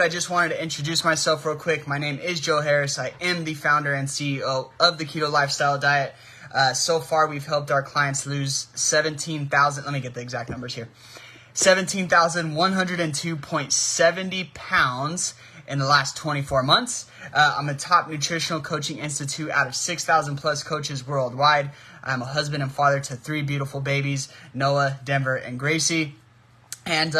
I just wanted to introduce myself real quick. My name is Joe Harris. I am the founder and CEO of the Keto Lifestyle Diet. So far, we've helped our clients lose 17,000, let me get the exact numbers here, 17,102.70 pounds in the last 24 months. I'm a top nutritional coaching institute out of 6,000 plus coaches worldwide. I'm a husband and father to 3 beautiful babies, Noah, Denver, and Gracie. And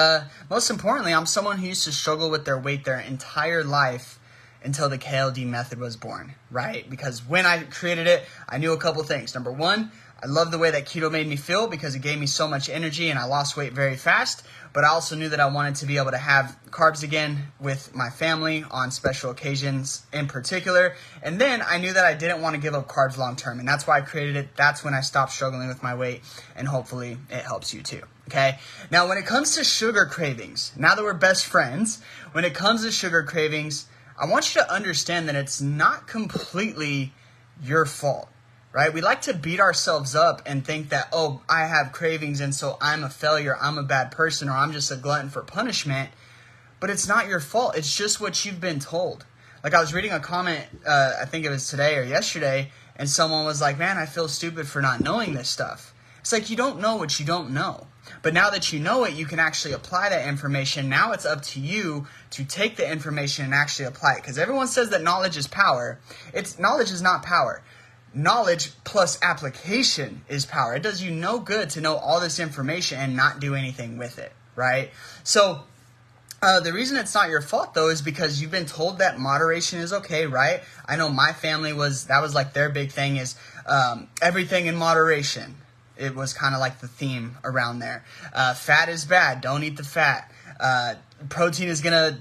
most importantly, I'm someone who used to struggle with their weight their entire life until the KLD method was born, right? Because when I created it, I knew a couple things. Number one, I love the way that keto made me feel because it gave me so much energy and I lost weight very fast. But I also knew that I wanted to be able to have carbs again with my family on special occasions in particular. And then I knew that I didn't want to give up carbs long term. And that's why I created it. That's when I stopped struggling with my weight. And hopefully it helps you too. Okay. Now, when it comes to sugar cravings, now that we're best friends, when it comes to sugar cravings, I want you to understand that it's not completely your fault. Right? We like to beat ourselves up and think that, oh, I have cravings and so I'm a failure, I'm a bad person, or I'm just a glutton for punishment. But it's not your fault. It's just what you've been told. Like I was reading a comment, I think it was today or yesterday, and someone was like, man, I feel stupid for not knowing this stuff. It's like you don't know what you don't know. But now that you know it, you can actually apply that information. Now it's up to you to take the information and actually apply it. Because everyone says that knowledge is power. Knowledge is not power. Knowledge plus application is power. It does you no good to know all this information and not do anything with it, right? So the reason it's not your fault, though, is because you've been told that moderation is okay, right? I know my family that was like their big thing is everything in moderation. It was kind of like the theme around there. Fat is bad. Don't eat the fat. Protein is going to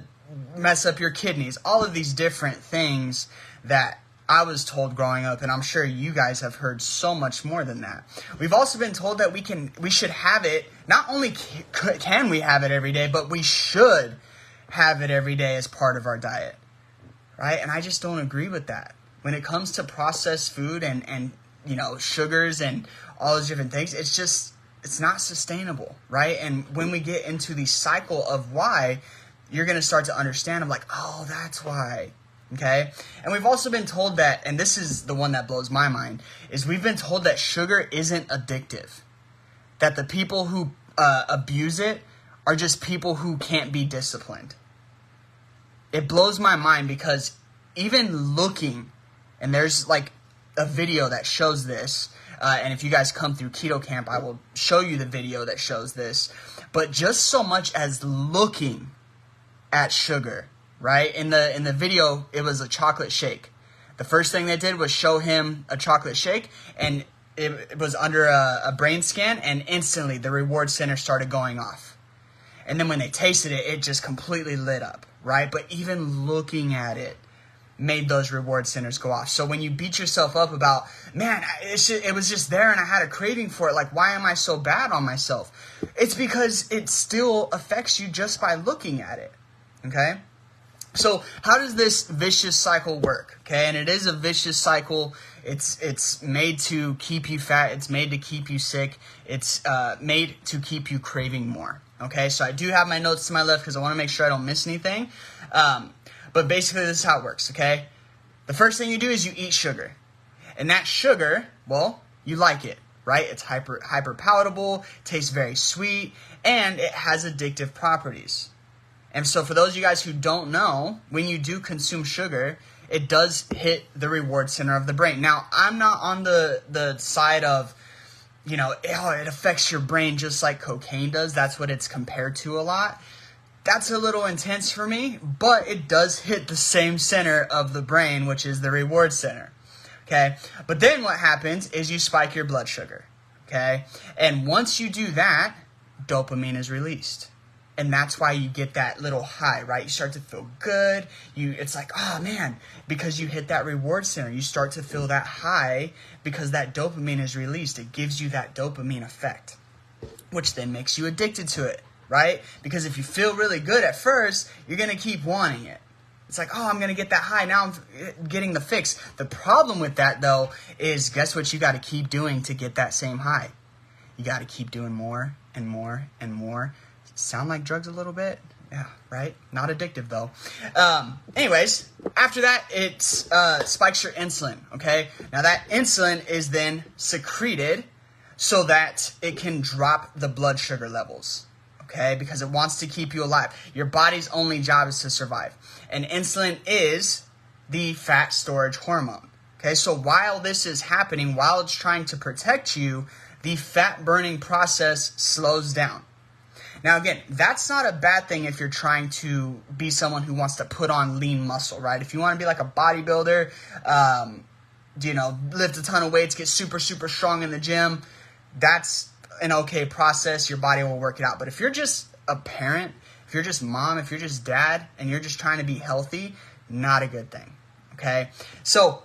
mess up your kidneys. All of these different things that I was told growing up, and I'm sure you guys have heard so much more than that. We've also been told that we should have it. Not only can we have it every day, but we should have it every day as part of our diet, right? And I just don't agree with that. When it comes to processed food and sugars and all those different things, it's not sustainable, right? And when we get into the cycle of why, you're going to start to understand. I'm like, oh, that's why. Okay. And we've also been told that, and this is the one that blows my mind, is we've been told that sugar isn't addictive. That the people who abuse it are just people who can't be disciplined. It blows my mind because even looking, and there's like a video that shows this, and if you guys come through Keto Camp, I will show you the video that shows this. But just so much as looking at sugar, right? In the video, it was a chocolate shake. The first thing they did was show him a chocolate shake, and it was under a brain scan, and instantly the reward center started going off. And then when they tasted it, it just completely lit up, right? But even looking at it made those reward centers go off. So when you beat yourself up about, man, it was just there and I had a craving for it, like, why am I so bad on myself? It's because it still affects you just by looking at it, okay? So how does this vicious cycle work? Okay, and it is a vicious cycle. It's made to keep you fat. It's made to keep you sick. It's made to keep you craving more. Okay, so I do have my notes to my left because I want to make sure I don't miss anything. But basically, this is how it works. Okay, the first thing you do is you eat sugar, and that sugar, well, you like it, right? It's hyper palatable, tastes very sweet, and it has addictive properties. And so for those of you guys who don't know, when you do consume sugar, it does hit the reward center of the brain. Now, I'm not on the side of, it affects your brain just like cocaine does. That's what it's compared to a lot. That's a little intense for me, but it does hit the same center of the brain, which is the reward center. Okay? But then what happens is you spike your blood sugar. Okay? And once you do that, dopamine is released. And that's why you get that little high, right? You start to feel good. It's like, oh man, because you hit that reward center, you start to feel that high because that dopamine is released. It gives you that dopamine effect, which then makes you addicted to it, right? Because if you feel really good at first, you're going to keep wanting it. It's like, oh, I'm going to get that high. Now I'm getting the fix. The problem with that, though, is guess what you got to keep doing to get that same high? You got to keep doing more and more and more. Sound like drugs a little bit? Yeah, right? Not addictive, though. Anyways, after that, it spikes your insulin, okay? Now, that insulin is then secreted so that it can drop the blood sugar levels, okay? Because it wants to keep you alive. Your body's only job is to survive. And insulin is the fat storage hormone, okay? So while this is happening, while it's trying to protect you, the fat burning process slows down. Now, again, that's not a bad thing if you're trying to be someone who wants to put on lean muscle, right? If you want to be like a bodybuilder, lift a ton of weights, get super, super strong in the gym, that's an okay process. Your body will work it out. But if you're just a parent, if you're just mom, if you're just dad, and you're just trying to be healthy, not a good thing, okay? So,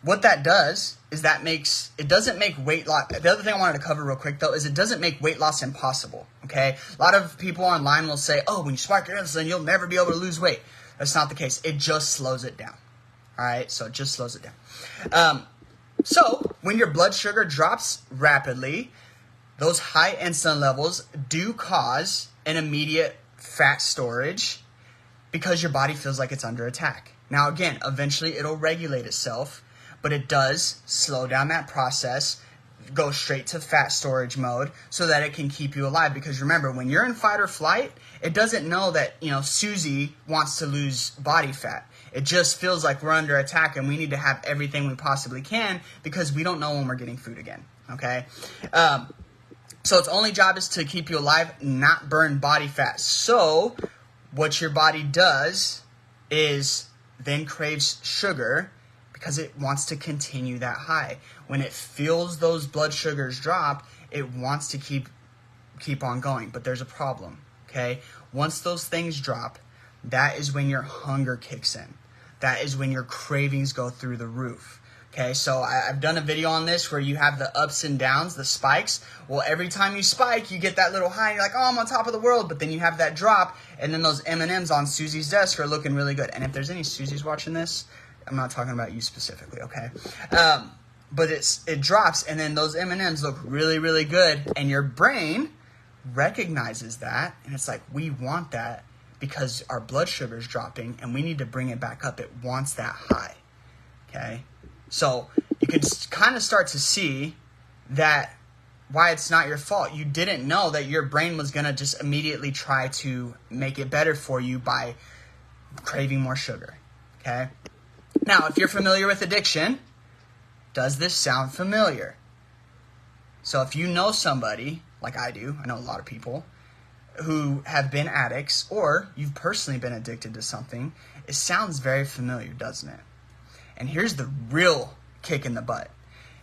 what that does is it doesn't make weight loss. The other thing I wanted to cover real quick, though, is it doesn't make weight loss impossible, okay? A lot of people online will say, oh, when you spike your insulin, you'll never be able to lose weight. That's not the case. It just slows it down, all right? So it just slows it down. So when your blood sugar drops rapidly, those high insulin levels do cause an immediate fat storage because your body feels like it's under attack. Now, again, eventually it'll regulate itself, but it does slow down that process, go straight to fat storage mode so that it can keep you alive. Because remember, when you're in fight or flight, it doesn't know that, Susie wants to lose body fat. It just feels like we're under attack and we need to have everything we possibly can because we don't know when we're getting food again, okay? So its only job is to keep you alive, not burn body fat. So what your body does is then craves sugar because it wants to continue that high. When it feels those blood sugars drop, it wants to keep on going. But there's a problem, okay? Once those things drop, that is when your hunger kicks in. That is when your cravings go through the roof. Okay, so I've done a video on this where you have the ups and downs, the spikes. Well, every time you spike, you get that little high, and you're like, oh, I'm on top of the world. But then you have that drop, and then those M&Ms on Susie's desk are looking really good. And if there's any Susies watching this, I'm not talking about you specifically, okay? But it drops, and then those M&Ms look really, really good, and your brain recognizes that, and it's like, we want that because our blood sugar is dropping, and we need to bring it back up. It wants that high, okay? So you can kind of start to see that why it's not your fault. You didn't know that your brain was going to just immediately try to make it better for you by craving more sugar, okay? Now, if you're familiar with addiction, does this sound familiar? So if you know somebody, like I do, I know a lot of people, who have been addicts, or you've personally been addicted to something, it sounds very familiar, doesn't it? And here's the real kick in the butt,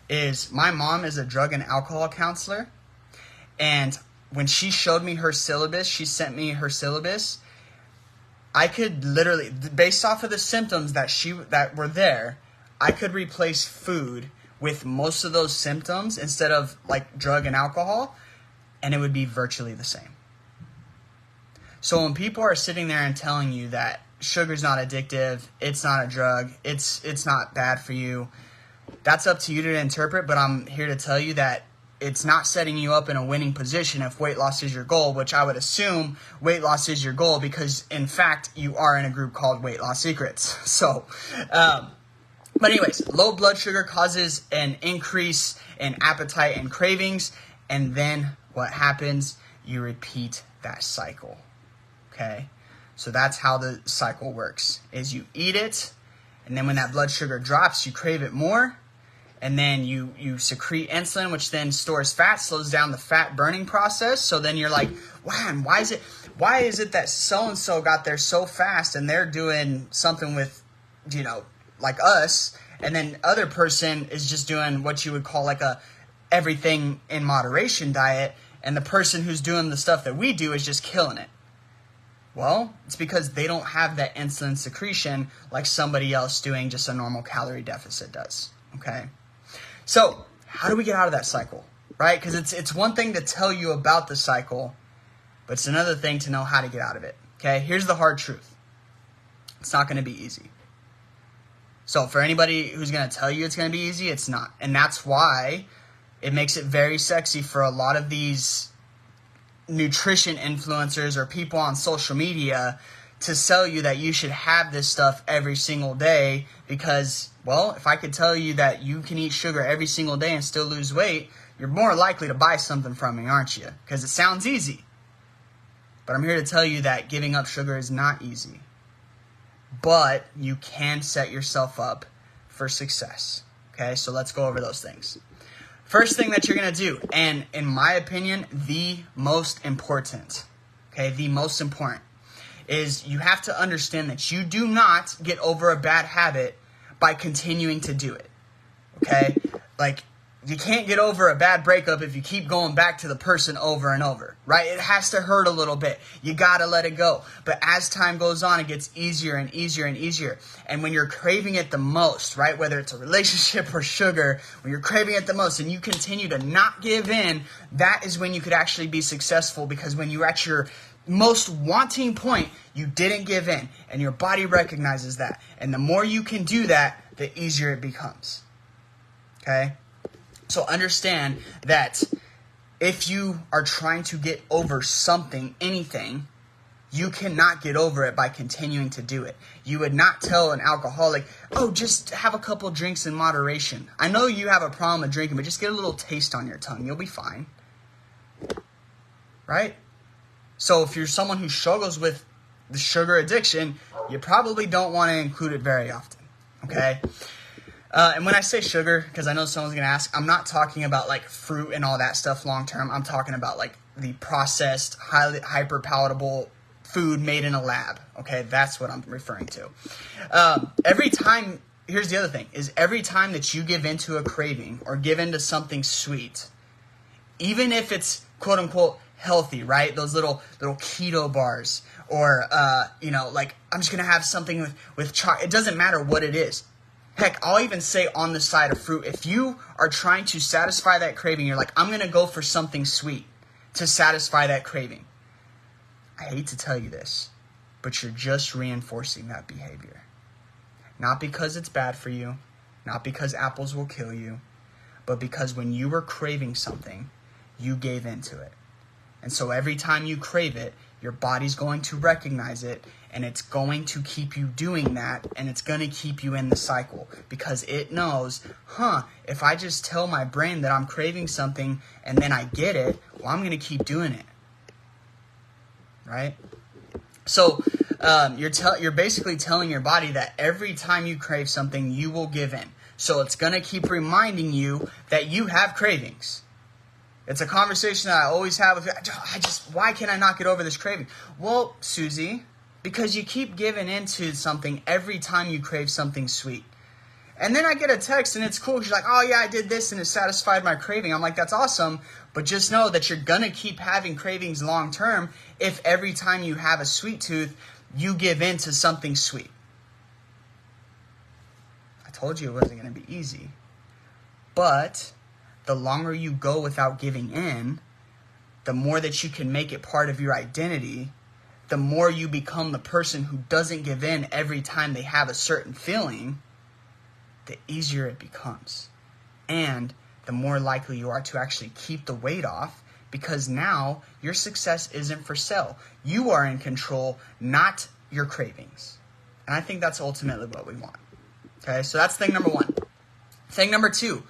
is my mom is a drug and alcohol counselor, and when she showed me her syllabus, she sent me her syllabus, I could literally, based off of the symptoms that were there, I could replace food with most of those symptoms instead of like drug and alcohol, and it would be virtually the same. So when people are sitting there and telling you that sugar's not addictive, it's not a drug, it's not bad for you, that's up to you to interpret, but I'm here to tell you that it's not setting you up in a winning position if weight loss is your goal, which I would assume weight loss is your goal because, in fact, you are in a group called Weight Loss Secrets. So, but anyways, low blood sugar causes an increase in appetite and cravings, and then what happens? You repeat that cycle, okay? So that's how the cycle works, is you eat it, and then when that blood sugar drops, you crave it more, and then you secrete insulin, which then stores fat, slows down the fat burning process. So then you're like, wow, why is it that so-and-so got there so fast and they're doing something with, like us, and then other person is just doing what you would call like a everything in moderation diet, and the person who's doing the stuff that we do is just killing it. Well, it's because they don't have that insulin secretion like somebody else doing just a normal calorie deficit does, okay? So, how do we get out of that cycle, right? Because it's one thing to tell you about the cycle, but it's another thing to know how to get out of it, okay? Here's the hard truth. It's not going to be easy. So, for anybody who's going to tell you it's going to be easy, it's not. And that's why it makes it very sexy for a lot of these nutrition influencers or people on social media to sell you that you should have this stuff every single day because, well, if I could tell you that you can eat sugar every single day and still lose weight, you're more likely to buy something from me, aren't you? Because it sounds easy. But I'm here to tell you that giving up sugar is not easy. But you can set yourself up for success. Okay, so let's go over those things. First thing that you're going to do, and in my opinion, the most important, is you have to understand that you do not get over a bad habit by continuing to do it. Okay? Like, you can't get over a bad breakup if you keep going back to the person over and over, right? It has to hurt a little bit. You got to let it go. But as time goes on, it gets easier and easier and easier. And when you're craving it the most, right, whether it's a relationship or sugar, when you're craving it the most and you continue to not give in, that is when you could actually be successful, because when you're at your most wanting point, you didn't give in, and your body recognizes that. And the more you can do that, the easier it becomes. Okay? So understand that if you are trying to get over something, anything, you cannot get over it by continuing to do it. You would not tell an alcoholic, oh, just have a couple drinks in moderation. I know you have a problem with drinking, but just get a little taste on your tongue. You'll be fine. Right? So if you're someone who struggles with the sugar addiction, you probably don't want to include it very often. Okay? And when I say sugar, because I know someone's going to ask, I'm not talking about like fruit and all that stuff long term. I'm talking about like the processed, highly hyper palatable food made in a lab. Okay, that's what I'm referring to. Here's the other thing, is every time that you give into a craving or give into something sweet, even if it's quote unquote healthy, right? Those little keto bars, or like I'm just going to have something with chocolate. It doesn't matter what it is. Heck, I'll even say on the side of fruit, if you are trying to satisfy that craving, you're like, I'm going to go for something sweet to satisfy that craving. I hate to tell you this, but you're just reinforcing that behavior. Not because it's bad for you, not because apples will kill you, but because when you were craving something, you gave into it. And so every time you crave it, your body's going to recognize it, and it's going to keep you doing that, and it's going to keep you in the cycle, because it knows, if I just tell my brain that I'm craving something and then I get it, well, I'm going to keep doing it. Right? So you're basically telling your body that every time you crave something, you will give in. So it's going to keep reminding you that you have cravings. It's a conversation that I always have with, why can I not get over this craving? Well, Susie, because you keep giving into something every time you crave something sweet. And then I get a text and it's cool. She's like, oh yeah, I did this and it satisfied my craving. I'm like, that's awesome. But just know that you're going to keep having cravings long term if every time you have a sweet tooth, you give in to something sweet. I told you it wasn't going to be easy. But the longer you go without giving in, the more that you can make it part of your identity, the more you become the person who doesn't give in every time they have a certain feeling, the easier it becomes. And the more likely you are to actually keep the weight off, because now your success isn't for sale. You are in control, not your cravings. And I think that's ultimately what we want. Okay, so that's thing number one. Thing number two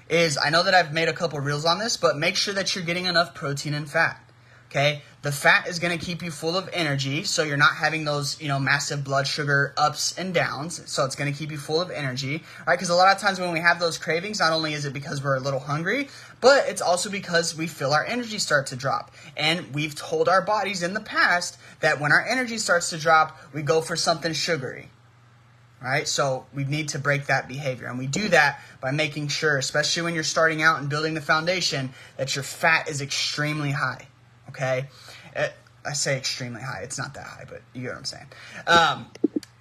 is, I know that I've made a couple reels on this, but make sure that you're getting enough protein and fat. Okay, the fat is going to keep you full of energy, so you're not having those, massive blood sugar ups and downs. So it's going to keep you full of energy, right? Because a lot of times when we have those cravings, not only is it because we're a little hungry, but it's also because we feel our energy start to drop. And we've told our bodies in the past that when our energy starts to drop, we go for something sugary. Right? So we need to break that behavior. And we do that by making sure, especially when you're starting out and building the foundation, that your fat is extremely high. Okay? I say extremely high. It's not that high, but you get what I'm saying.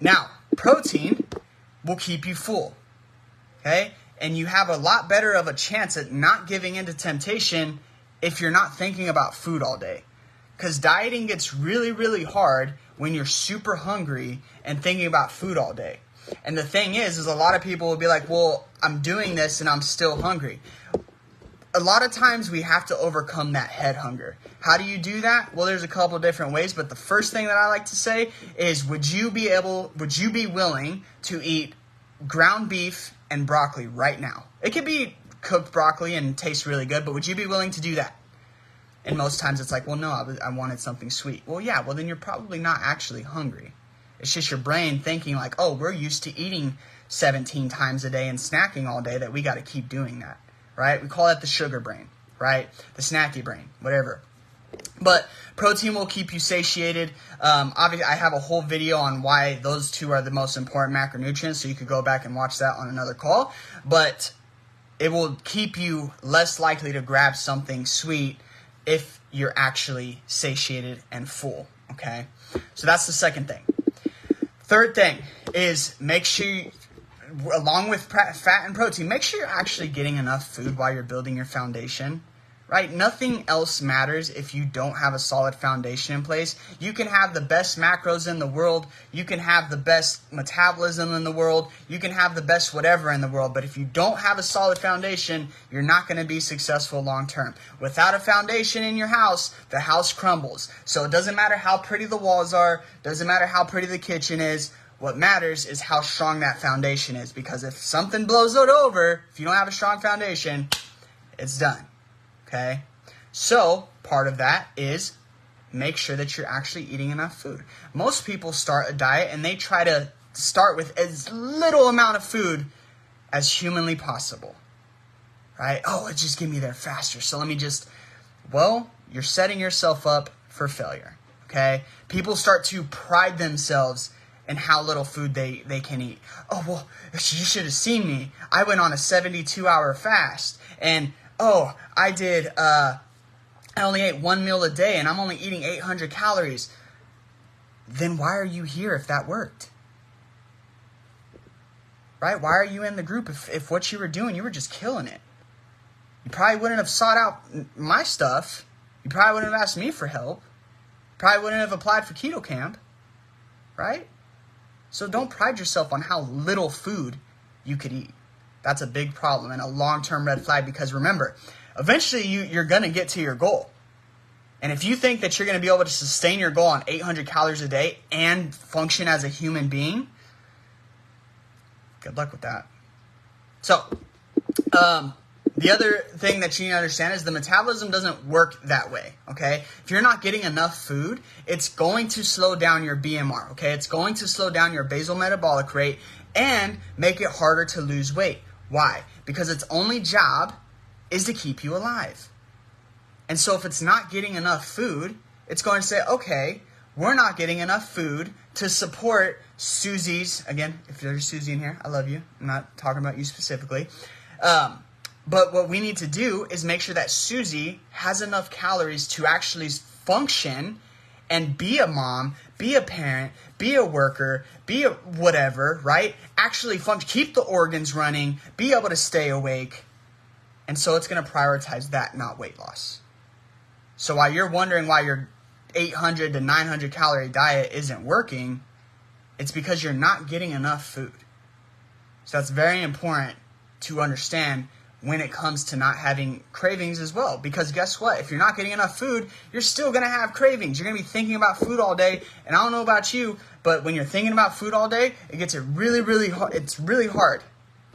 Now, protein will keep you full. Okay? And you have a lot better of a chance at not giving into temptation if you're not thinking about food all day. Because dieting gets really, really hard when you're super hungry and thinking about food all day. And the thing is a lot of people will be like, well, I'm doing this and I'm still hungry. a lot of times we have to overcome that head hunger. How do you do that? Well, there's a couple of different ways, but the first thing that I like to say is, would you be willing to eat ground beef and broccoli right now? It could be cooked broccoli and taste really good, but would you be willing to do that? And most times it's like, well, no, I wanted something sweet. Well, yeah, well, then you're probably not actually hungry. It's just your brain thinking like, oh, we're used to eating 17 times a day and snacking all day, that we got to keep doing that, right? We call that the sugar brain, right? The snacky brain, whatever. But protein will keep you satiated. Obviously, I have a whole video on why those two are the most important macronutrients, so you could go back and watch that on another call. But it will keep you less likely to grab something sweet if you're actually satiated and full, okay? So that's the second thing. Third thing is, make sure along with fat and protein, make sure you're actually getting enough food while you're building your foundation, right? Nothing else matters if you don't have a solid foundation in place. You can have the best macros in the world. You can have the best metabolism in the world. You can have the best whatever in the world. But if you don't have a solid foundation, you're not going to be successful long term. Without a foundation in your house, the house crumbles. So it doesn't matter how pretty the walls are. Doesn't matter how pretty the kitchen is. What matters is how strong that foundation is. Because if something blows it over, if you don't have a strong foundation, it's done. Okay, so part of that is make sure that you're actually eating enough food. Most people start a diet and they try to start with as little amount of food as humanly possible, right? Oh, let's just get me there faster. So well, you're setting yourself up for failure, okay? People start to pride themselves in how little food they can eat. Oh, well, you should have seen me. I went on a 72-hour fast, and oh, I only ate one meal a day and I'm only eating 800 calories. Then why are you here if that worked? Right? Why are you in the group if what you were doing, you were just killing it? You probably wouldn't have sought out my stuff. You probably wouldn't have asked me for help. Probably wouldn't have applied for keto camp. Right? So don't pride yourself on how little food you could eat. That's a big problem and a long-term red flag, because remember, eventually you're going to get to your goal. And if you think that you're going to be able to sustain your goal on 800 calories a day and function as a human being, good luck with that. So, the other thing that you need to understand is the metabolism doesn't work that way, okay? If you're not getting enough food, it's going to slow down your BMR, okay? It's going to slow down your basal metabolic rate and make it harder to lose weight. Why? Because its only job is to keep you alive. And so if it's not getting enough food, it's going to say, okay, we're not getting enough food to support Susie's, again, if there's Susie in here, I love you. I'm not talking about you specifically. But what we need to do is make sure that Susie has enough calories to actually function and be a mom, be a parent, be a worker, be a whatever, right? Actually function, keep the organs running, be able to stay awake. And so it's going to prioritize that, not weight loss. So while you're wondering why your 800 to 900 calorie diet isn't working, it's because you're not getting enough food. So that's very important to understand when it comes to not having cravings as well. Because guess what? If you're not getting enough food, you're still going to have cravings. You're going to be thinking about food all day. And I don't know about you, but when you're thinking about food all day, it gets really, really hard. It's really hard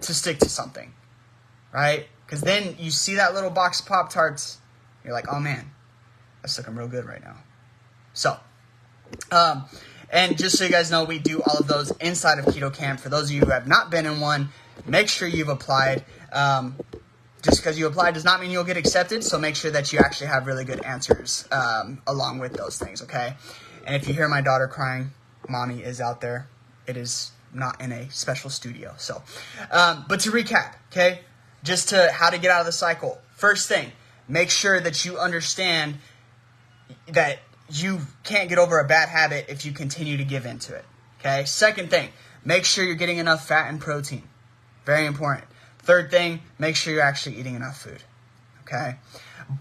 to stick to something, right? Because then you see that little box of Pop-Tarts. You're like, oh man, that's looking real good right now. So, and just so you guys know, we do all of those inside of Keto Camp. For those of you who have not been in one, make sure you've applied. Just because you applied does not mean you'll get accepted, so make sure that you actually have really good answers along with those things, okay? And if you hear my daughter crying, mommy is out there. It is not in a special studio. So, but to recap, okay, just to how to get out of the cycle. First thing, make sure that you understand that you can't get over a bad habit if you continue to give into it, okay? Second thing, make sure you're getting enough fat and protein. Very important. Third thing, make sure you're actually eating enough food, okay?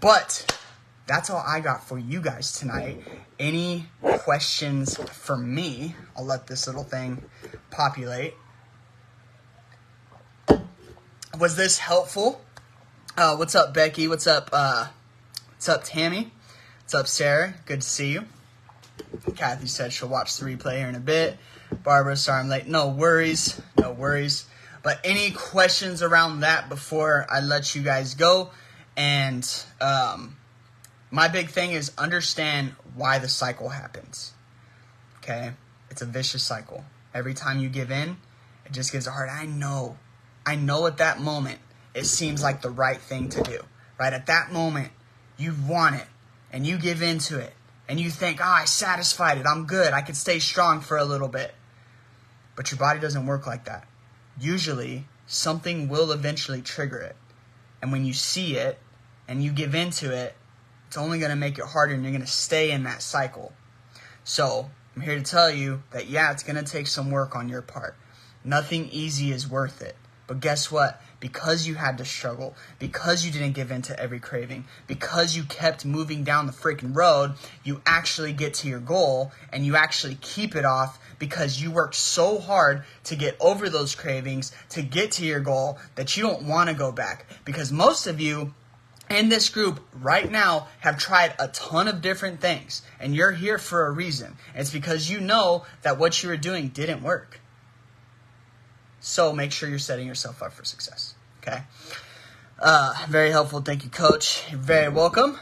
But that's all I got for you guys tonight. Any questions for me? I'll let this little thing populate. Was this helpful? What's up, Becky? What's up, Tammy? What's up, Sarah? Good to see you. Kathy said she'll watch the replay here in a bit. Barbara, sorry I'm late. No worries. No worries. But any questions around that before I let you guys go? And my big thing is understand why the cycle happens. Okay? It's a vicious cycle. Every time you give in, it just gives a hard. I know at that moment, it seems like the right thing to do. Right? At that moment, you want it. And you give into it. And you think, oh, I satisfied it. I'm good. I can stay strong for a little bit. But your body doesn't work like that. Usually, something will eventually trigger it. And when you see it and you give into it, it's only going to make it harder and you're going to stay in that cycle. So, I'm here to tell you that, yeah, it's going to take some work on your part. Nothing easy is worth it. But guess what? Because you had to struggle, because you didn't give in to every craving, because you kept moving down the freaking road, you actually get to your goal and you actually keep it off because you worked so hard to get over those cravings, to get to your goal, that you don't want to go back. Because most of you in this group right now have tried a ton of different things and you're here for a reason. It's because you know that what you were doing didn't work. So make sure you're setting yourself up for success. Okay. Very helpful. Thank you, Coach. You're very welcome.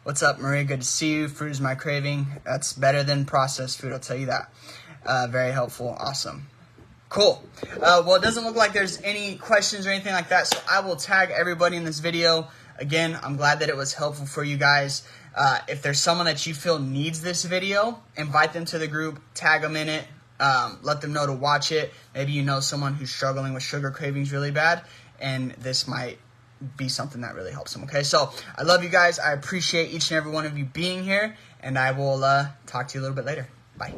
What's up, Maria? Good to see you. Fruit is my craving. That's better than processed food, I'll tell you that. Very helpful. Awesome. Cool. Well, it doesn't look like there's any questions or anything like that, so I will tag everybody in this video. Again, I'm glad that it was helpful for you guys. If there's someone that you feel needs this video, invite them to the group, tag them in it, let them know to watch it. Maybe you know someone who's struggling with sugar cravings really bad, and this might be something that really helps them, okay? So, I love you guys. I appreciate each and every one of you being here, and I will talk to you a little bit later. Bye.